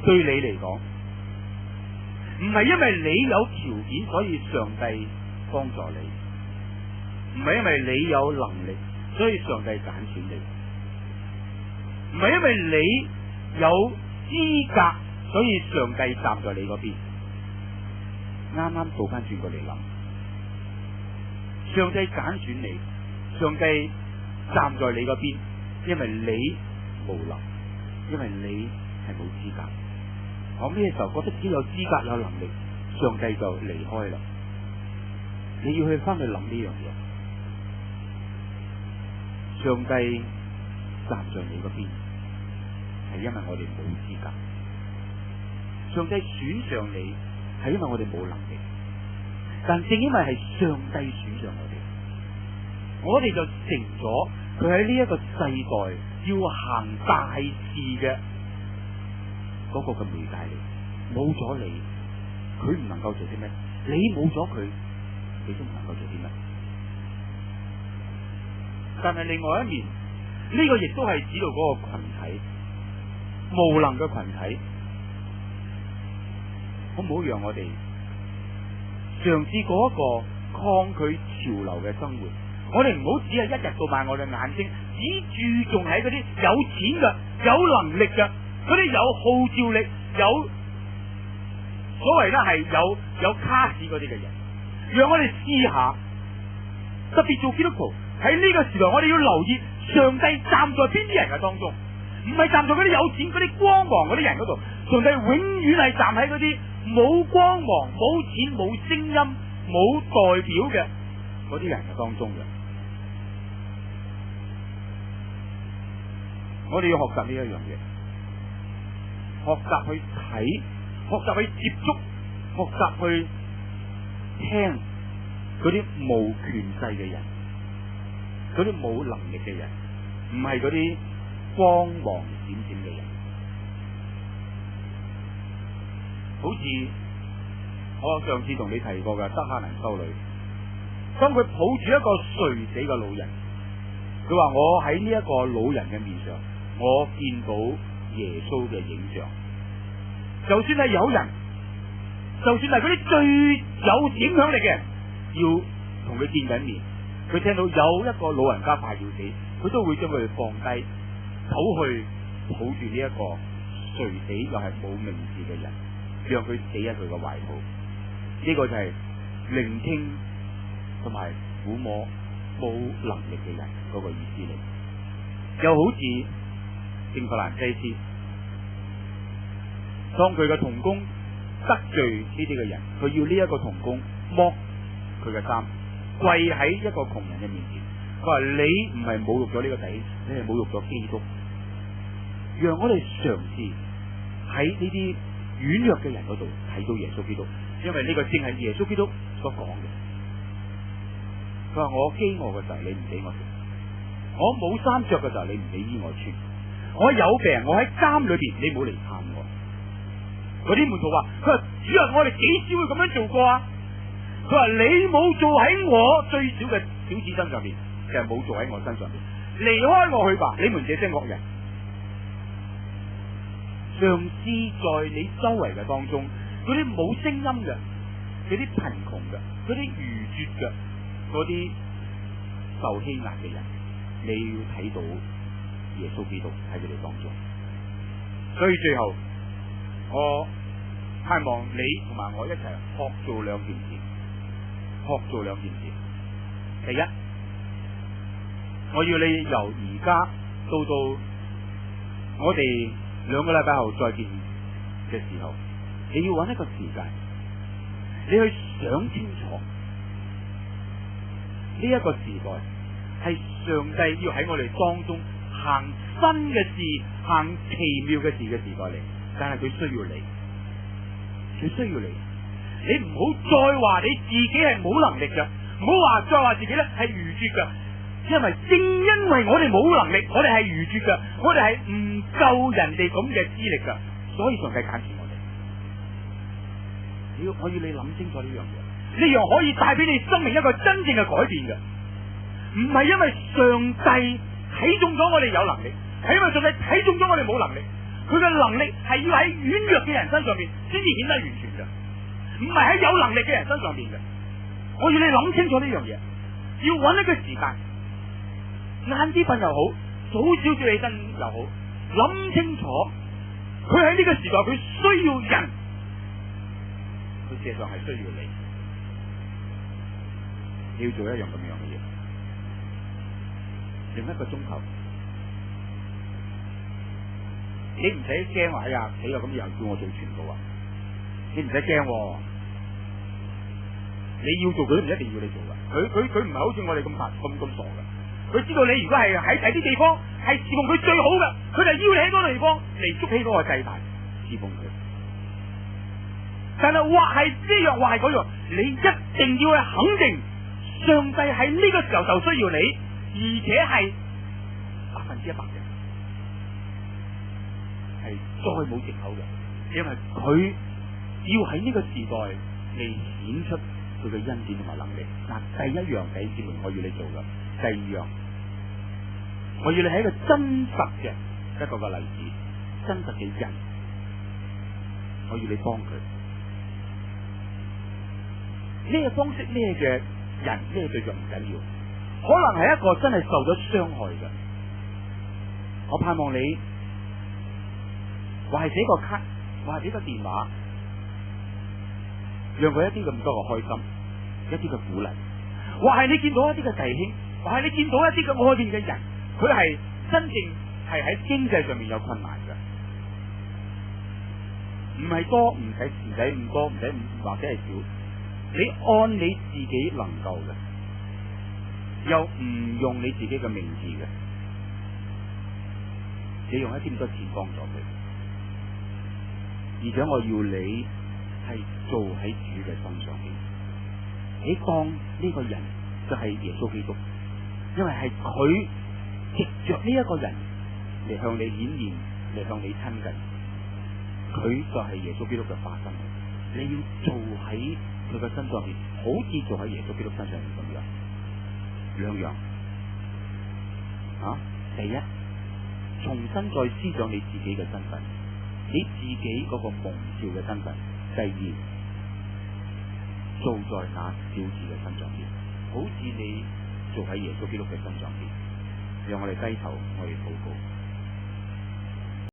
對你嚟講，唔係因為你有條件所以上帝幫助你，唔係因為你有能力所以上帝揀選你，唔係因為你有資格所以上帝站在你嗰邊。啱啱倒翻轉過嚟諗，上帝揀選你，上帝站在你嗰邊，因為你無能，因為你係冇資格。我咩時候覺得自己有資格有能力，上帝就離開啦。你要去翻去諗呢樣嘢，上帝站在你嗰邊，係因為我哋冇資格。上帝選上你，係因為我哋冇能力。但正因為係上帝選上我哋就成咗佢喺呢一個世代要行大事嘅嗰個嘅媒介嚟。冇咗你，佢唔能夠做啲咩？你冇咗佢，你都唔能夠做啲咩？但係另外一面，呢個亦都係指到嗰個群體，無能嘅群體，好唔好讓我哋嘗試過一個抗拒潮流嘅生活？我哋唔好只係一日到晚我哋眼睛只注重喺嗰啲有錢嘅、有能力嘅、嗰啲有號召力、有所謂咧係有卡士嗰啲嘅人。讓我哋試下，特別做基督徒喺呢個時代，我哋要留意上帝站在邊啲人嘅當中，唔係站在嗰啲有錢、嗰啲光芒嗰啲人嗰度。上帝永遠係站喺嗰啲冇光芒、冇錢、冇聲音、冇代表嘅嗰啲人嘅當中嘅。我哋要學習呢一樣嘢，學習去睇，學習去接觸，學習去聽嗰啲無權勢嘅人，嗰啲冇能力嘅人，唔係嗰啲光芒閃閃嘅人。好似我上次同你提過嘅德哈能修女，當佢抱住一個垂死嘅老人，佢話我喺呢一個老人嘅面上，我見到耶穌嘅影像。就算係有人，就算係嗰啲最有影響力嘅人要同佢見緊面，佢聽到有一個老人家快要死，佢都會將佢放低，走去抱住呢一個垂死又係冇名字嘅人，讓佢死喺佢嘅懷抱。呢個就係聆聽同埋撫摸冇能力嘅人嗰個意思嚟。又好似聖弗蘭西斯，當佢嘅同工得罪呢啲嘅人，佢要呢一個同工剝佢嘅衫，跪喺一個窮人嘅面前，佢話你唔係侮辱咗呢個弟兄，你係侮辱咗基督。讓我哋嘗試喺呢啲軟弱嘅人嗰度睇到耶穌基督，因為呢個正係耶穌基督所講嘅。佢話我飢餓嘅時候你唔俾我食，我冇衫着嘅時候你唔俾衣我穿，我有病我喺監裏邊你冇嚟探我。嗰啲門徒話：佢話主啊，我哋幾少會咁樣做過啊？佢話你冇做喺我最小嘅小子身上邊，就係冇做喺我身上邊。離開我去吧，你們這些惡人。嘗試在你周圍嘅當中，嗰啲冇聲音嘅，嗰啲貧窮嘅，嗰啲愚拙嘅，嗰啲受欺壓嘅人，你要睇到耶穌基督喺佢哋當中。所以最後，我盼望你同埋我一齊學做兩件事，學做兩件事。第一，我要你由而家到我哋2個禮拜後再見嘅時候，你要揾一個時間，你去想清楚呢一個時代係上帝要喺我哋當中行新嘅事，行奇妙嘅事嘅時代嚟。但係佢需要你，佢需要你。你唔好再話你自己係冇能力嘅，唔好再話自己咧係愚拙嘅。因為正因為我哋冇能力，我哋係愚拙嘅，我哋係唔夠人哋咁嘅資歷嘅，所以上帝揀選我哋。我要你諗清楚呢樣嘢，呢樣可以帶俾你生命一個真正嘅改變嘅，唔係因為上帝睇中咗我哋有能力，係因為上帝睇中咗我哋冇能力。佢嘅能力係要喺軟弱嘅人身上面先至顯得完全嘅，唔係喺有能力嘅人身上面嘅。我要你諗清楚呢樣嘢，要揾一個時間，晏啲瞓又好，早少少起身又好，諗清楚佢喺呢個時代佢需要人，佢事實上係需要你。你要做一樣咁樣嘅嘢，用一個鐘頭，你唔使驚話哎呀死啦，咁又叫我做全部啊！你唔使驚，你要做佢都唔一定要你做噶。佢唔係好似我哋咁傻噶。佢知道你如果係喺第啲地方係侍奉佢最好嘅，佢就邀你喺嗰個地方嚟築起嗰個祭壇侍奉佢。但係或係呢樣或係嗰樣，你一定要去肯定。上帝喺呢個時候就需要你，而且係100%嘅，係再冇藉口嘅，因為佢要喺呢個時代嚟顯出佢嘅恩典同埋能力。嗱，第一樣弟兄姊妹，我要你做嘅；第二樣，我要你係一個真實嘅一個例子，真實嘅人，我要你幫佢。咩方式，咩嘅人，咩對象唔緊要，可能係一個真係受咗傷害嘅。我盼望你，或係寫個卡，或係俾個電話，讓佢一啲咁多嘅開心，一啲嘅鼓勵。或係你見到一啲嘅弟兄，或係你見到一啲嘅外邊嘅人，佢係真正係喺經濟上面有困難嘅，唔係多，唔使咁多，唔使或者係少。你按你自己能夠嘅，又唔用你自己嘅名字嘅，你用一啲咁多錢幫助佢，而且我要你係做喺主嘅身上邊，你當呢個人就係耶穌基督，因為係佢藉着呢一個人嚟向你顯現，嚟向你親近，佢就係耶穌基督嘅化身。你要做喺佢嘅身上邊，好似做喺耶穌基督身上邊咁樣，兩樣啊。第一，重新再思想你自己嘅身份，你自己嗰個蒙召嘅身份。第二，做在那小子嘅身上邊，好似你做喺耶穌基督嘅身上邊。讓我哋低頭，我哋禱告。